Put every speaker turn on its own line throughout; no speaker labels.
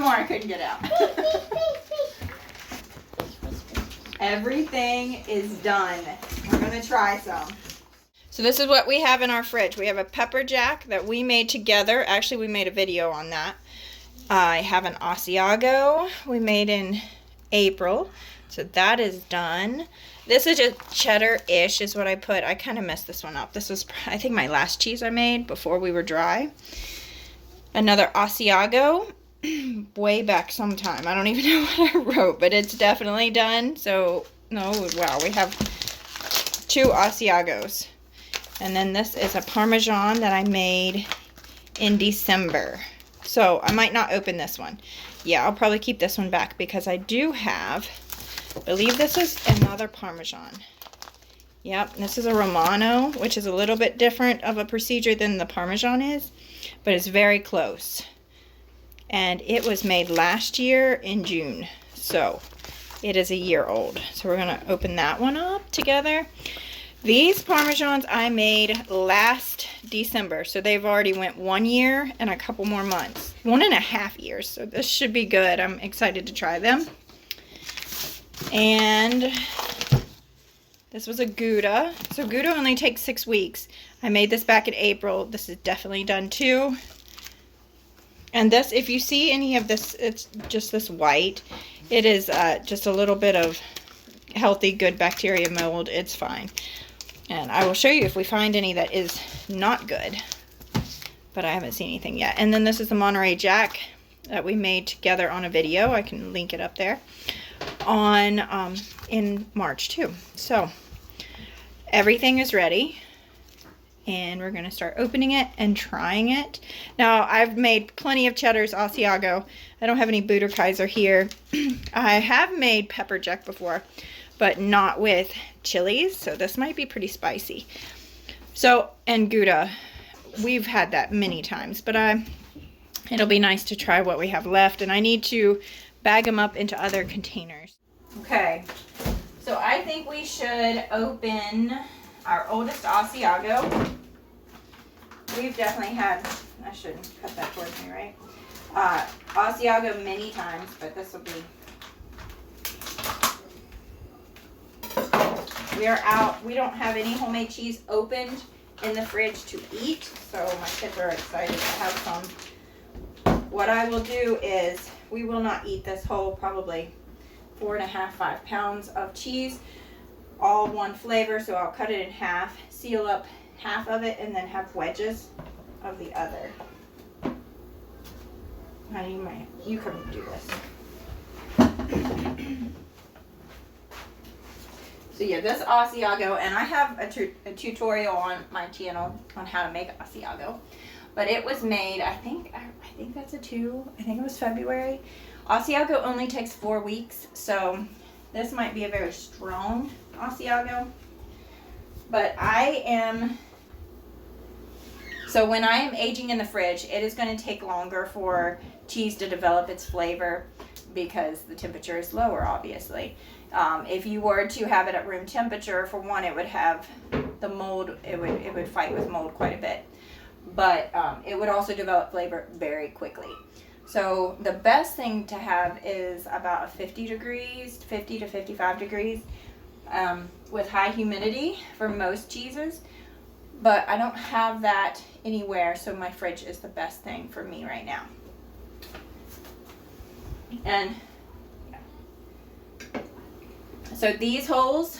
one more I couldn't get out. Everything is done. We're gonna try some. So this is what we have in our fridge. We have a pepper jack that we made together. Actually, we made a video on that. I have an Asiago we made in April. So that is done. This is just cheddar-ish is what I put. I kind of messed this one up. This was, I think, my last cheese I made before we were dry. Another Asiago way back sometime. I don't even know what I wrote, but it's definitely done. So, no, wow, we have 2 Asiagos. And then this is a Parmesan that I made in December. So I might not open this one. Yeah, I'll probably keep this one back because I do have, I believe this is another Parmesan. Yep, this is a Romano, which is a little bit different of a procedure than the Parmesan is, but it's very close. And it was made last year in June. So it is a year old. So we're going to open that one up together. These Parmesans I made last December, so they've already went 1 year and a couple more months. 1.5 years, so this should be good. I'm excited to try them. And this was a Gouda. So Gouda only takes 6 weeks. I made this back in April. This is definitely done too. And this, if you see any of this, it's just this white. It is just a little bit of healthy, good bacteria mold. It's fine. And I will show you if we find any that is not good. But I haven't seen anything yet. And then this is the Monterey Jack that we made together on a video. I can link it up there. On in March too. So everything is ready. And we're going to start opening it and trying it. Now, I've made plenty of cheddars, Asiago. I don't have any Buderkaiser here. I have made pepper jack before, but not with chilies, so this might be pretty spicy. So, and Gouda, we've had that many times, but it'll be nice to try what we have left, and I need to bag them up into other containers. Okay, so I think we should open our oldest Asiago. We've definitely had, I shouldn't cut that towards me, right? Asiago many times, but this will be, we are out. We don't have any homemade cheese opened in the fridge to eat, so my kids are excited to have some. What I will do is, we will not eat this whole probably 4.5, 5 pounds of cheese, all one flavor, so I'll cut it in half, seal up half of it, and then have wedges of the other. Now you can do this. So yeah, this Asiago, and I have a tutorial on my channel on how to make Asiago, but it was made, I think that's I think it was February. Asiago only takes 4 weeks, so this might be a very strong Asiago, but so when I am aging in the fridge, it is going to take longer for cheese to develop its flavor because the temperature is lower, obviously. If you were to have it at room temperature, for one, it would have the mold, it would fight with mold quite a bit, but it would also develop flavor very quickly. So the best thing to have is about 50 to 55 degrees with high humidity for most cheeses. But I don't have that anywhere, so my fridge is the best thing for me right now. And so these holes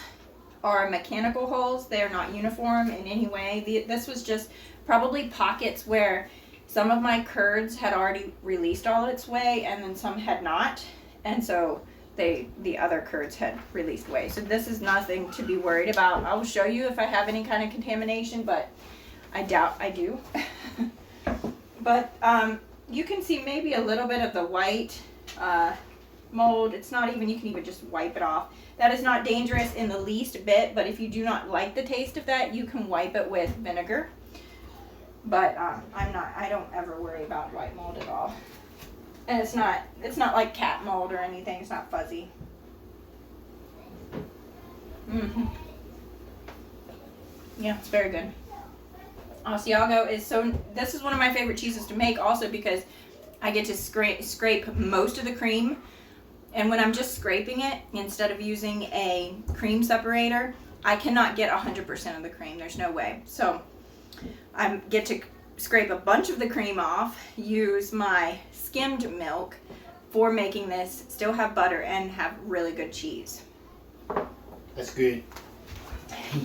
are mechanical holes. They're not uniform in any way. This was just probably pockets where some of my curds had already released all its whey and then some had not. And so the other curds had released whey. So this is nothing to be worried about. I'll show you if I have any kind of contamination, but I doubt I do. But you can see maybe a little bit of the white mold. It's not even, you can even just wipe it off. That is not dangerous in the least bit, but if you do not like the taste of that, you can wipe it with vinegar. But I don't ever worry about white mold at all. And it's not like cat mold or anything. It's not fuzzy. Yeah, it's very good. Asiago is this is one of my favorite cheeses to make also because I get to scrape most of the cream. And when I'm just scraping it, instead of using a cream separator, I cannot get 100% of the cream. There's no way. So I get to scrape a bunch of the cream off, use my skimmed milk for making this, still have butter, and have really good cheese.
That's good.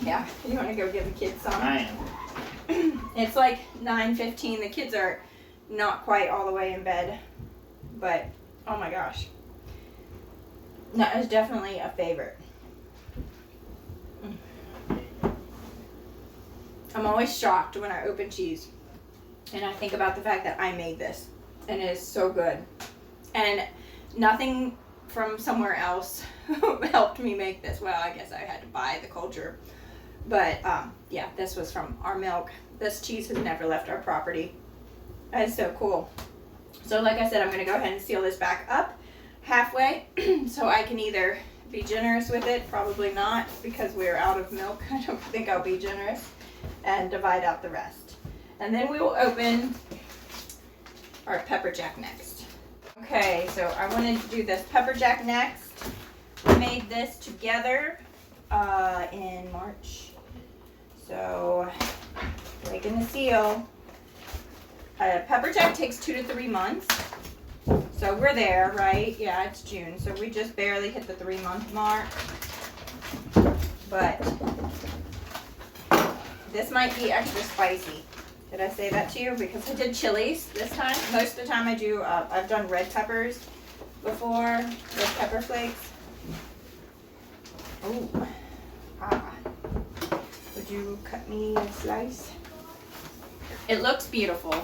Yeah, you want to go give the kids some?
I am.
It's like 9:15. The kids are not quite all the way in bed, but oh my gosh. That is definitely a favorite. I'm always shocked when I open cheese and I think about the fact that I made this, and it is so good. And nothing from somewhere else helped me make this. Well, I guess I had to buy the culture. But yeah, this was from our milk. This cheese has never left our property. That is so cool. So like I said, I'm going to go ahead and seal this back up halfway so I can either be generous with it, probably not because we're out of milk. I don't think I'll be generous, and divide out the rest. And then we will open our pepper jack next. Okay, so I wanted to do this pepper jack next. We made this together in March. So breaking the seal. Pepper jack takes 2 to 3 months. So we're there, right? Yeah, it's June. So we just barely hit the 3-month mark. But this might be extra spicy. Did I say that to you? Because I did chilies this time. Most of the time I do, I've done red peppers before, red pepper flakes. Oh, would you cut me a slice? It looks beautiful.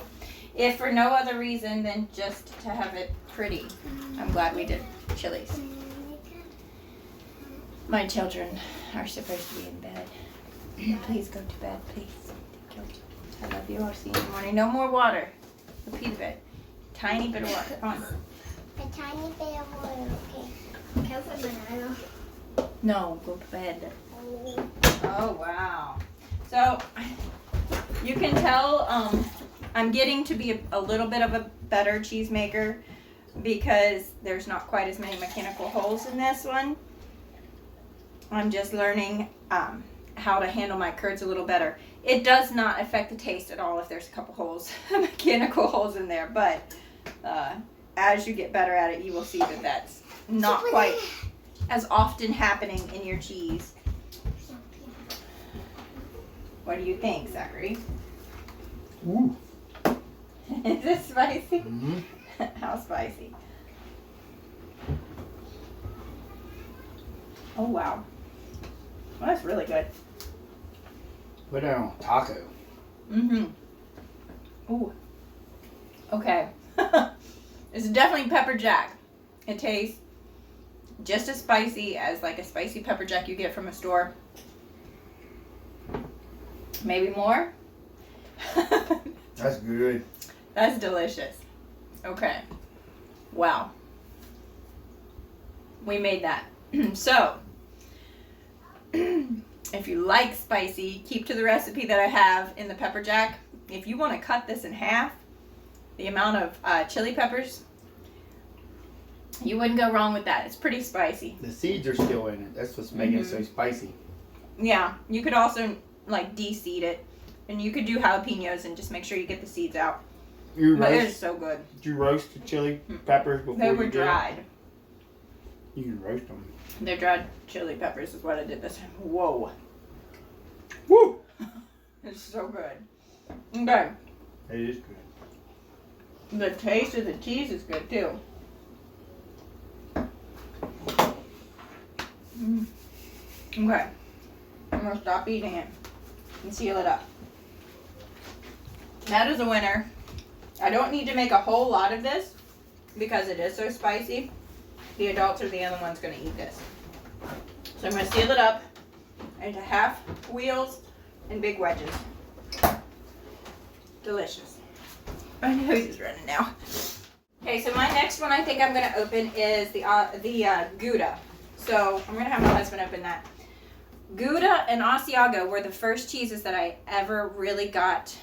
If for no other reason than just to have it pretty. I'm glad we did chilies. My children are supposed to be in bed. Please go to bed, please. Thank you. I love you. I'll see you in the morning. No more water. A piece of it. Tiny bit of water. Come on.
A tiny bit of water, okay. Careful, banana.
No, go to bed. Oh, wow. So, you can tell I'm getting to be a little bit of a better cheesemaker because there's not quite as many mechanical holes in this one. I'm just learning how to handle my curds a little better. It does not affect the taste at all if there's a couple holes, mechanical holes in there, but as you get better at it, you will see that that's not quite as often happening in your cheese. What do you think, Zachary?
Ooh.
Is this spicy?
Mm-hmm.
How spicy? Oh, wow. Well, that's really good.
Put it on a taco.
Mm-hmm. Ooh. Okay. It's definitely pepper jack. It tastes just as spicy as like a spicy pepper jack you get from a store. Maybe more.
That's good.
That's delicious. Okay. Wow. We made that. So, if you like spicy, keep to the recipe that I have in the pepper jack. If you want to cut this in half, the amount of chili peppers, you wouldn't go wrong with that. It's pretty spicy.
The seeds are still in it. That's what's making it so spicy.
Yeah, you could also like de-seed it, and you could do jalapenos and just make sure you get the seeds out. But it's so good.
Did you roast the chili peppers before
They were
you did?
dried.
You can roast them.
They're dried chili peppers is what I did this time. Whoa.
Woo!
It's so good. Okay.
It is good.
The taste of the cheese is good too. Okay. I'm going to stop eating it and seal it up. That is a winner. I don't need to make a whole lot of this because it is so spicy. The adults are the only ones going to eat this. So I'm going to seal it up into half wheels and big wedges. Delicious. My nose is running now. Okay, so my next one I think I'm going to open is the Gouda. So I'm going to have my husband open that. Gouda and Asiago were the first cheeses that I ever really got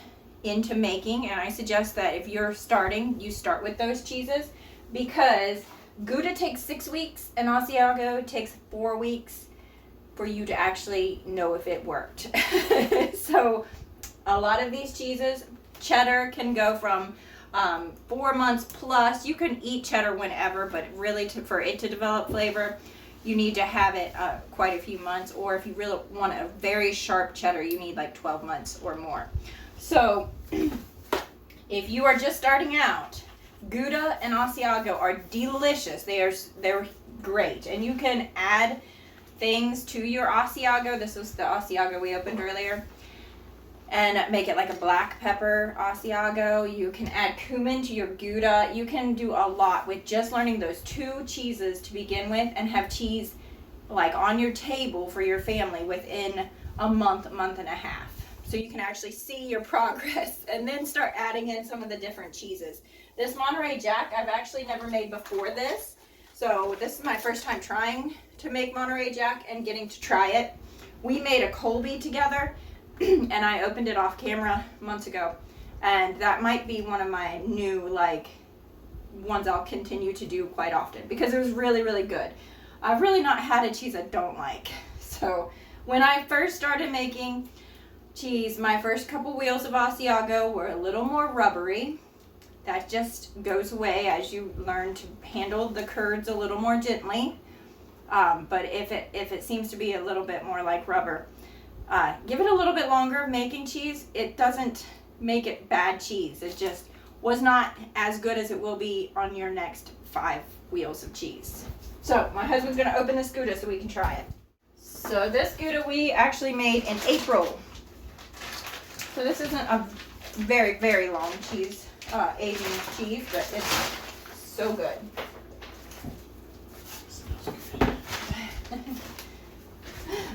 into making, and I suggest that if you're starting, you start with those cheeses, because Gouda takes 6 weeks and Asiago takes 4 weeks for you to actually know if it worked. So a lot of these cheeses, cheddar can go from 4 months plus. You can eat cheddar whenever, but really for it to develop flavor, you need to have it quite a few months, or if you really want a very sharp cheddar, you need like 12 months or more. So if you are just starting out, Gouda and Asiago are delicious. They're great, and you can add things to your Asiago. This was the Asiago we opened earlier, and make it like a black pepper Asiago. You can add cumin to your Gouda. You can do a lot with just learning those 2 cheeses to begin with, and have cheese like on your table for your family within a month and a half. So you can actually see your progress, and then start adding in some of the different cheeses. This Monterey Jack I've actually never made before this. So this is my first time trying to make Monterey Jack and getting to try it. We made a Colby together, and I opened it off camera months ago. And that might be one of my new ones I'll continue to do quite often, because it was really, really good. I've really not had a cheese I don't like. So when I first started making cheese, my first couple wheels of Asiago were a little more rubbery. That just goes away as you learn to handle the curds a little more gently. But if it seems to be a little bit more like rubber, give it a little bit longer making cheese. It doesn't make it bad cheese. It just was not as good as it will be on your next 5 wheels of cheese. So my husband's gonna open this Gouda so we can try it. So this Gouda we actually made in April. So this isn't a very, very long cheese, Asian cheese, but it's so good.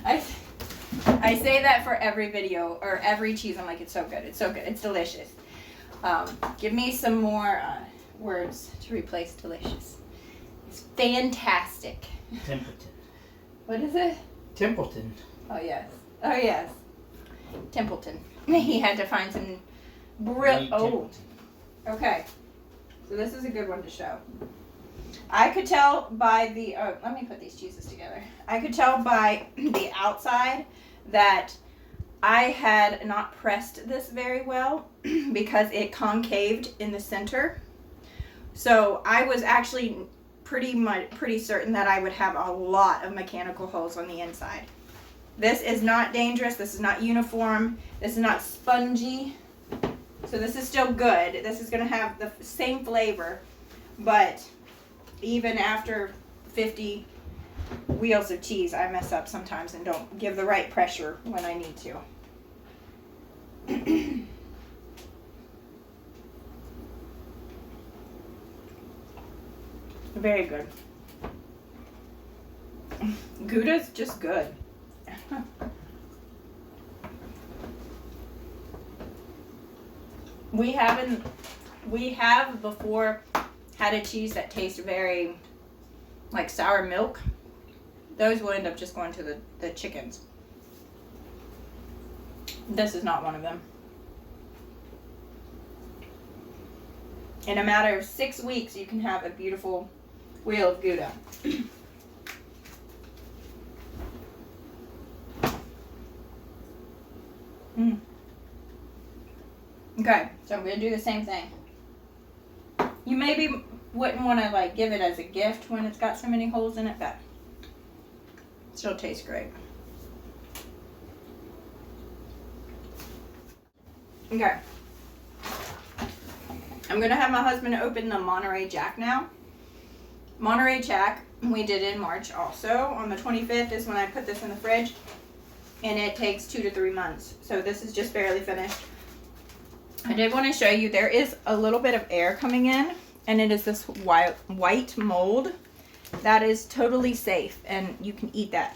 I say that for every video or every cheese. I'm like, it's so good. It's so good. It's delicious. Give me some more words to replace delicious. It's fantastic.
Templeton.
What is it?
Templeton.
Oh, yes. Oh, yes. Templeton. He had to find some oh. Okay. So this is a good one to show. I could tell by the, let me put these cheeses together. I could tell by the outside that I had not pressed this very well because it concaved in the center. So I was actually pretty certain that I would have a lot of mechanical holes on the inside. This is not dangerous. This is not uniform. This is not spongy. So this is still good. This is going to have the same flavor, but even after 50 wheels of cheese, I mess up sometimes and don't give the right pressure when I need to. Very good. Gouda's just good. We have before had a cheese that tastes very like sour milk. Those will end up just going to the chickens. This is not one of them. In a matter of 6 weeks, you can have a beautiful wheel of Gouda. Okay, so I'm going to do the same thing. You maybe wouldn't want to like give it as a gift when it's got so many holes in it, but it still tastes great. Okay. I'm going to have my husband open the Monterey Jack now. Monterey Jack, we did in March also. On the 25th is when I put this in the fridge, and it takes 2 to 3 months. So this is just barely finished. I did want to show you, there is a little bit of air coming in, and it is this white mold. That is totally safe, and you can eat that.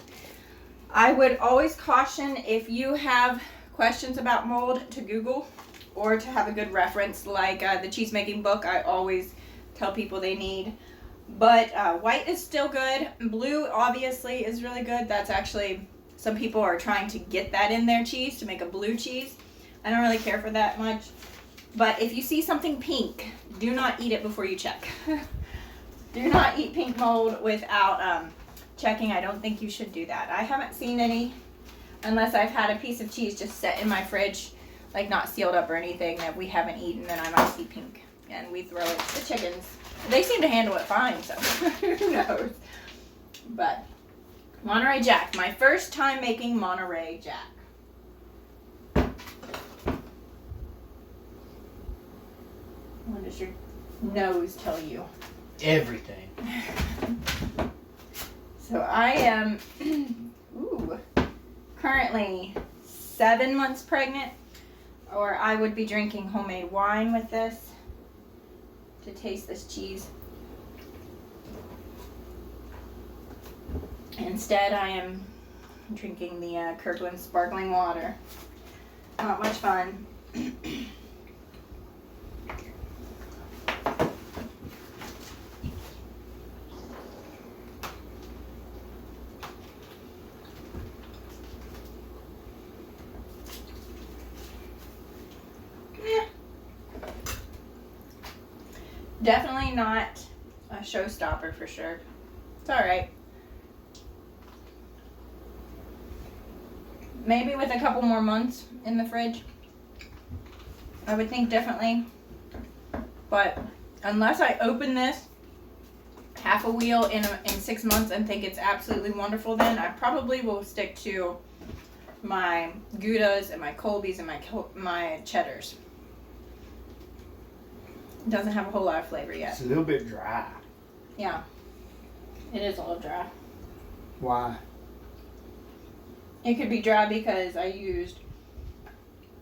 I would always caution, if you have questions about mold, to Google, or to have a good reference like the cheesemaking book. I always tell people they need. But white is still good. Blue obviously is really good. That's actually, some people are trying to get that in their cheese to make a blue cheese. I don't really care for that much. But if you see something pink, do not eat it before you check. Do not eat pink mold without checking. I don't think you should do that. I haven't seen any unless I've had a piece of cheese just set in my fridge, like not sealed up or anything that we haven't eaten, and I might see pink. And we throw it to the chickens. They seem to handle it fine, so who knows. But Monterey Jack, my first time making Monterey Jack. What does your nose tell you?
Everything.
So I am currently 7 months pregnant, or I would be drinking homemade wine with this to taste this cheese. Instead, I am drinking the Kirkland sparkling water. Not much fun. Definitely not a showstopper for sure. It's alright. Maybe with a couple more months in the fridge, I would think differently. But unless I open this half a wheel in 6 months and think it's absolutely wonderful, then I probably will stick to my Goudas and my Colbys and my cheddars. It doesn't have a whole lot of flavor yet.
It's a little bit dry.
Yeah, it is a little dry.
Why?
It could be dry because I used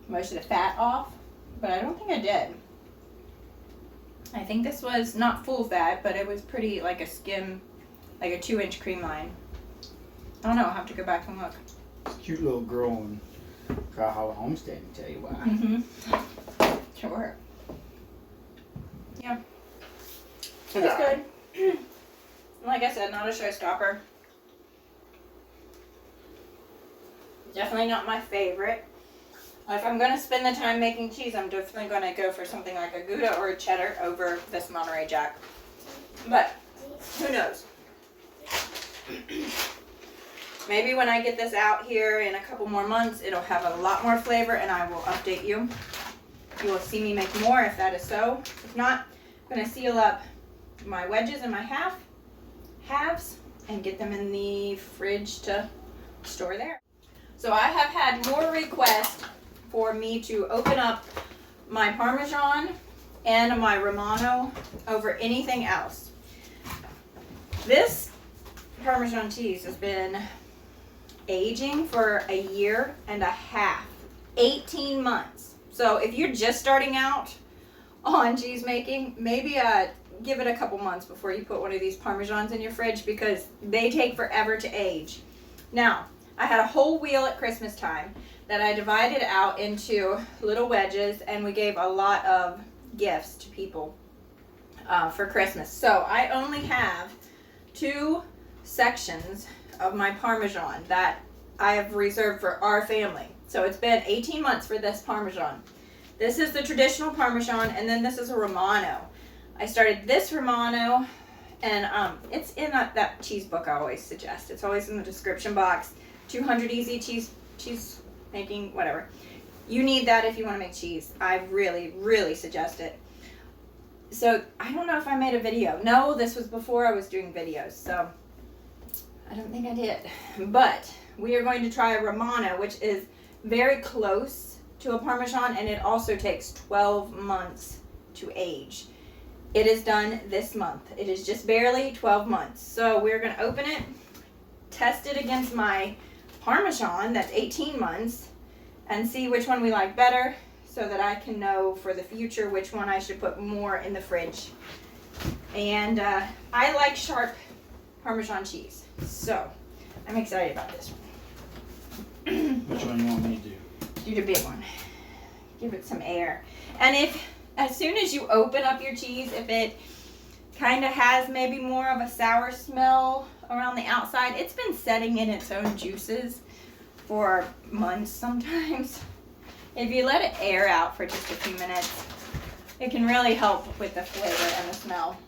most of the fat off, but I don't think I did. I think this was not full fat, but it was pretty like a skim, like a 2-inch cream line. I don't know, I'll have to go back and look.
It's a cute little girl in Homestead, and tell you why.
Mm-hmm. Sure. Yeah.
Yeah.
That's good. Like I said, not a showstopper. Definitely not my favorite. If I'm going to spend the time making cheese, I'm definitely going to go for something like a Gouda or a cheddar over this Monterey Jack. But who knows? Maybe when I get this out here in a couple more months, it'll have a lot more flavor and I will update you. You will see me make more if that is so. If not, I'm going to seal up my wedges and my halves and get them in the fridge to store there. So I have had more requests for me to open up my Parmesan and my Romano over anything else. This Parmesan cheese has been aging for 1.5 years, 18 months. So if you're just starting out on cheese making, maybe give it a couple months before you put one of these Parmesans in your fridge because they take forever to age. Now, I had a whole wheel at Christmas time that I divided out into little wedges, and we gave a lot of gifts to people for Christmas. So I only have 2 sections of my Parmesan that I have reserved for our family. So it's been 18 months for this Parmesan. This is the traditional Parmesan, and then this is a Romano. I started this Romano, and it's in that cheese book I always suggest. It's always in the description box. 200 easy cheese making, whatever. You need that if you want to make cheese. I really, really suggest it. So I don't know if I made a video. No, this was before I was doing videos, so I don't think I did. But we are going to try a Romano, which is very close to a Parmesan, and it also takes 12 months to age. It is done this month. It is just barely 12 months. So we're going to open it, test it against my Parmesan that's 18 months, and see which one we like better so that I can know for the future which one I should put more in the fridge. And I like sharp Parmesan cheese, so I'm excited about this one.
Which one you want me to do?
Do the big one. Give it some air. And as soon as you open up your cheese, if it kind of has maybe more of a sour smell around the outside, it's been setting in its own juices for months sometimes. If you let it air out for just a few minutes, it can really help with the flavor and the smell.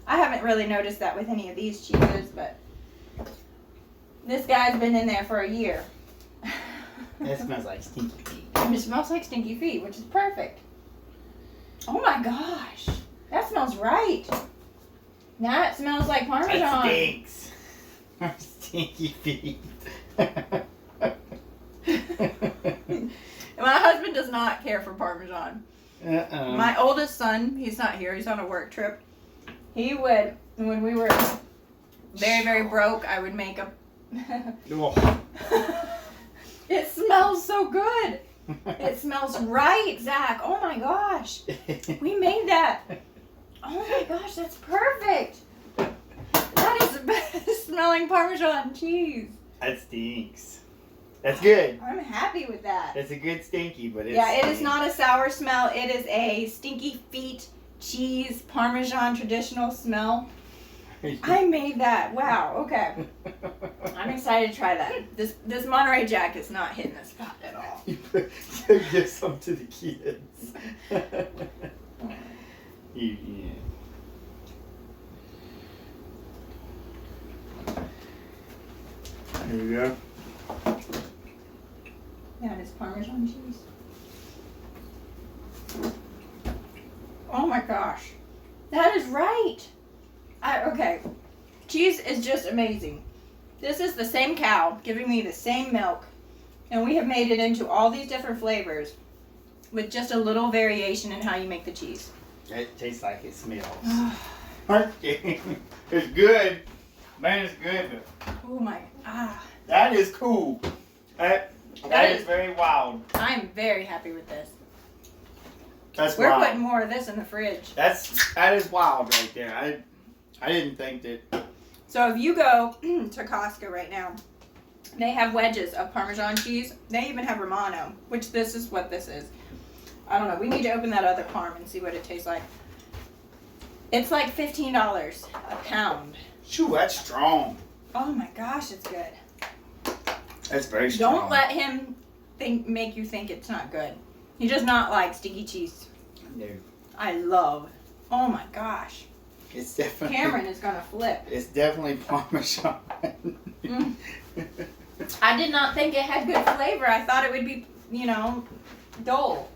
I haven't really noticed that with any of these cheeses, but this guy's been in there for a year.
That smells like stinky feet.
And it smells like stinky feet, which is perfect. Oh my gosh. That smells right. That smells like Parmesan.
That stinks. Stinky feet.
My husband does not care for Parmesan. My oldest son, he's not here, he's on a work trip. He would, when we were very, very broke, I would make a... It smells so good. It smells right, Zach. Oh my gosh. We made that. Oh my gosh, that's perfect. That is the best smelling Parmesan cheese.
That stinks. That's good.
I'm happy with that.
It's a good stinky, but it's...
Yeah, it is not a sour smell. It is a stinky feet cheese Parmesan traditional smell. I made that. Wow. Okay. I'm excited to try that. This Monterey Jack is not hitting the spot at all.
Give some to the kids. Yeah. There you go.
That is Parmesan cheese. Oh my gosh. That is right. Okay. Cheese is just amazing. This is the same cow giving me the same milk. And we have made it into all these different flavors with just a little variation in how you make the cheese.
It tastes like it smells. It's good. Man, it's good.
Oh my.
That is cool. That is very wild.
I'm very happy with this.
That's
We're
wild.
putting more of this in the fridge.
That is wild right there. I didn't think that.
So if you go to Costco right now, they have wedges of Parmesan cheese. They even have Romano, which this is what this is. I don't know. We need to open that other parm and see what it tastes like. It's like $15 a pound.
Shoo, that's strong.
Oh my gosh, it's good.
That's very strong.
Don't let him make you think it's not good. He does not like stinky cheese.
No.
I love. Oh my gosh.
It's definitely.
Cameron is gonna flip.
It's definitely Parmesan.
I did not think it had good flavor. I thought it would be, dull.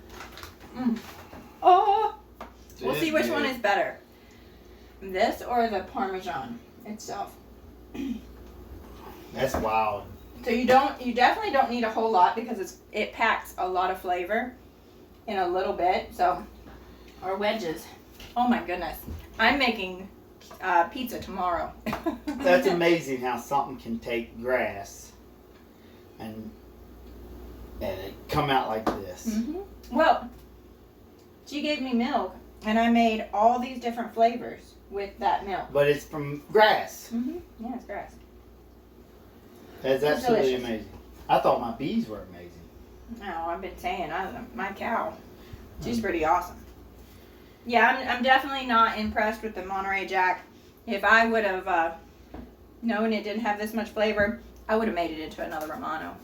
Oh. We'll see which one is better. This or the Parmesan itself.
That's wild.
So you definitely don't need a whole lot because it packs a lot of flavor in a little bit. So our wedges. Oh my goodness. I'm making pizza tomorrow.
That's amazing how something can take grass and it come out like this.
Mm-hmm. Well, she gave me milk and I made all these different flavors with that milk.
But it's from grass.
Mm-hmm. Yeah, it's grass.
That's absolutely amazing. I thought my bees were amazing.
No, I've been saying, I don't know, my cow, she's pretty awesome. Yeah, I'm definitely not impressed with the Monterey Jack. If I would have known it didn't have this much flavor, I would have made it into another Romano.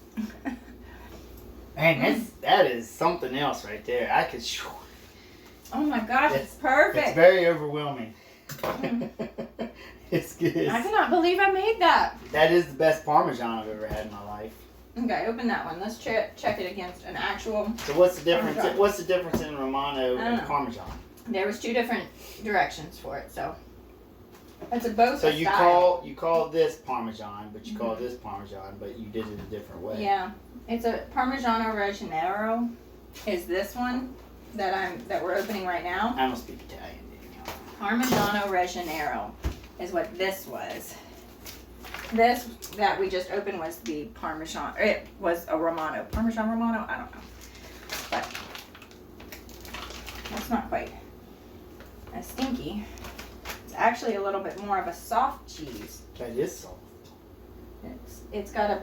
Man, that is something else right there. I could.
Oh my gosh, it's perfect.
It's very overwhelming. It's good.
I cannot believe I made that.
That is the best Parmesan I've ever had in my life.
Okay, open that one. Let's check it against an actual.
So what's the difference?
Parmesan.
What's the difference in Romano
I
and
don't know.
Parmesan?
There was 2 different directions for it, so it's a both.
So
a
you
style.
call this Parmesan, but you call this Parmesan, but you did it a different way.
Yeah, it's a Parmigiano Reggiano. Is this one that we're opening right now?
I don't speak Italian.
Parmigiano Reggiano is what this was. This that we just opened was the Parmesan. It was a Romano. Parmesan Romano? I don't know. But that's not quite as stinky. It's actually a little bit more of a soft cheese.
That is soft.
It's got a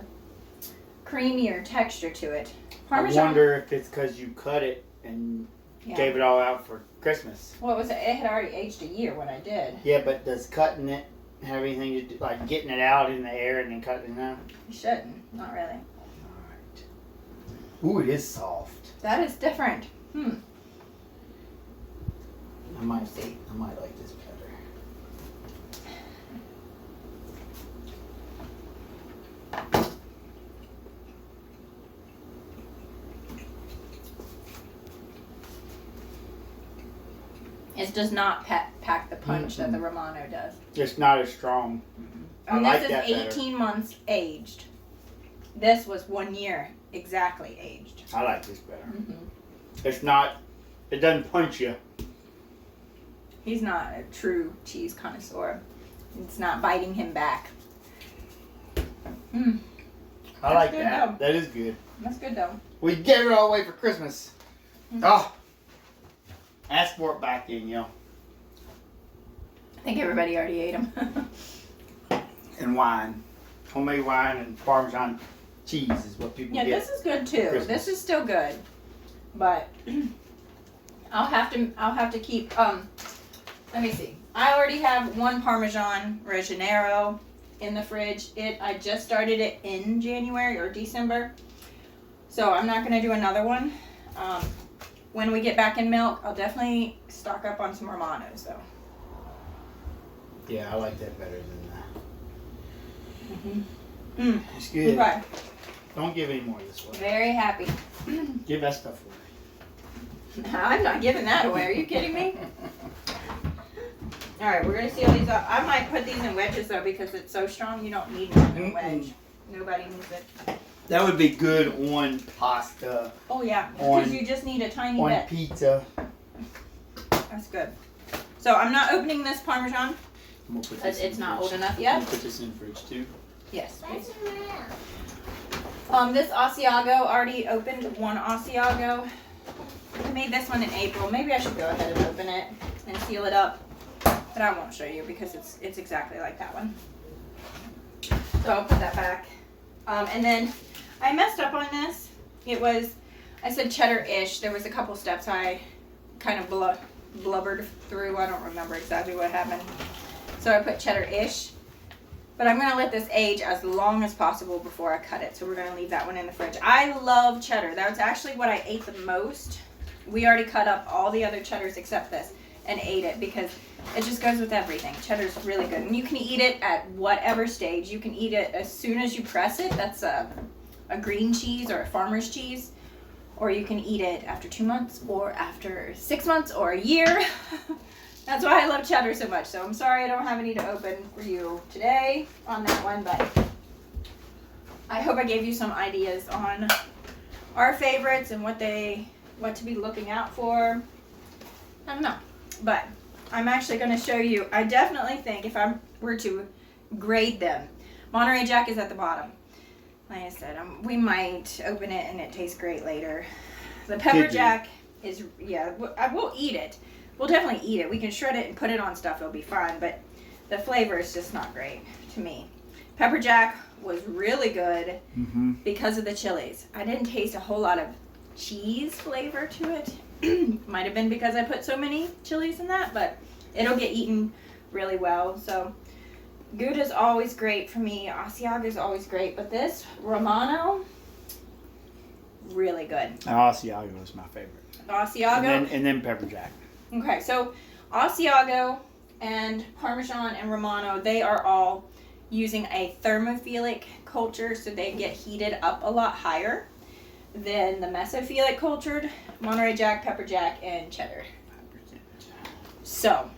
creamier texture to it.
I wonder if it's because you cut it and gave it all out for Christmas.
What was it? It had already aged a year when I did.
Yeah, but does cutting it have anything to do, like getting it out in the air and then cutting it out?
You shouldn't. Not really.
Alright. Ooh, it is soft.
That is different.
I might like this better.
It does not pack the punch that the Romano does.
It's not as strong.
And
I
this
like that
is
better.
18 months aged. This was 1 year exactly aged.
I like this better. It's not. It doesn't punch you.
He's not a true cheese connoisseur. It's not biting him back.
I like
good,
that.
though.
That is good.
That's good though.
We get it all the way for Christmas. Oh, ask for it back in, yo.
I think everybody already ate them.
And wine, homemade wine and Parmesan cheese is what people
Yeah,
get.
this is good too.
Christmas.
This is still good, but I'll have to keep. Let me see. I already have one Parmesan Reggiano in the fridge. I just started it in January or December, so I'm not gonna do another one. When we get back in milk, I'll definitely stock up on some Romanos though.
Yeah, I like that better than that. It's good.
Okay.
Don't give any more this way.
Very happy.
Give that stuff away.
I'm not giving that away. Are you kidding me? All right, we're gonna seal these up. I might put these in wedges though because it's so strong. You don't need one in a wedge. Nobody needs it.
That would be good on pasta,
Oh yeah,
On-
because you just need a tiny
on
bit.
pizza.
That's good. So I'm not opening this Parmesan
I'm gonna put
because
this in
it's
the
not
fridge.
old enough
I'm
yet.
gonna put this in the fridge too.
Yes, please.
That's
This Asiago already opened one Asiago. I made this one in April. Maybe I should go ahead and open it and seal it up, but I won't show you because it's exactly like that one. So I'll put that back. And then I messed up on this. I said cheddar-ish. There was a couple steps I kind of blubbered through. I don't remember exactly what happened. So I put cheddar-ish. But I'm going to let this age as long as possible before I cut it. So we're going to leave that one in the fridge. I love cheddar. That's actually what I ate the most. We already cut up all the other cheddars except this and ate it because it just goes with everything. Cheddar's really good. And you can eat it at whatever stage. You can eat it as soon as you press it. That's a green cheese or a farmer's cheese. Or you can eat it after 2 months or after 6 months or a year. That's why I love cheddar so much. So I'm sorry I don't have any to open for you today on that one, but I hope I gave you some ideas on our favorites and what to be looking out for. I don't know, but I'm actually going to show you. I definitely think if I were to grade them, Monterey Jack is at the bottom. Like I said, we might open it and it tastes great later. The Pepper Jack is, yeah, we'll eat it. We'll definitely eat it. We can shred it and put it on stuff. It'll be fine. But the flavor is just not great to me. Pepper Jack was really good because of the chilies. I didn't taste a whole lot of cheese flavor to it. Might have been because I put so many chilies in that, but it'll get eaten really well. So Gouda's always great for me. Asiago's always great. But this Romano, really good.
Asiago is my favorite.
Asiago.
And then Pepper Jack.
Okay, so Asiago and Parmesan and Romano, they are all using a thermophilic culture, so they get heated up a lot higher than the mesophilic cultured Monterey Jack, Pepper Jack, and Cheddar. So,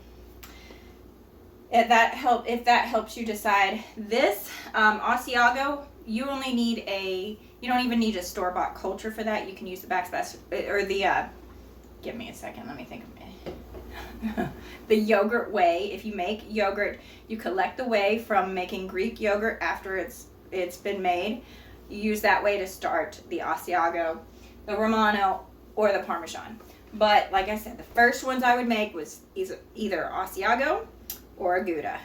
if that helps you decide, this Asiago, you don't even need a store-bought culture for that. You can use the backsplash or the. Give me a second. Let me think of it. The yogurt whey. If you make yogurt, you collect the whey from making Greek yogurt after it's been made. You use that whey to start the Asiago, the Romano, or the Parmesan. But like I said, the first ones I would make was either Asiago or a Gouda.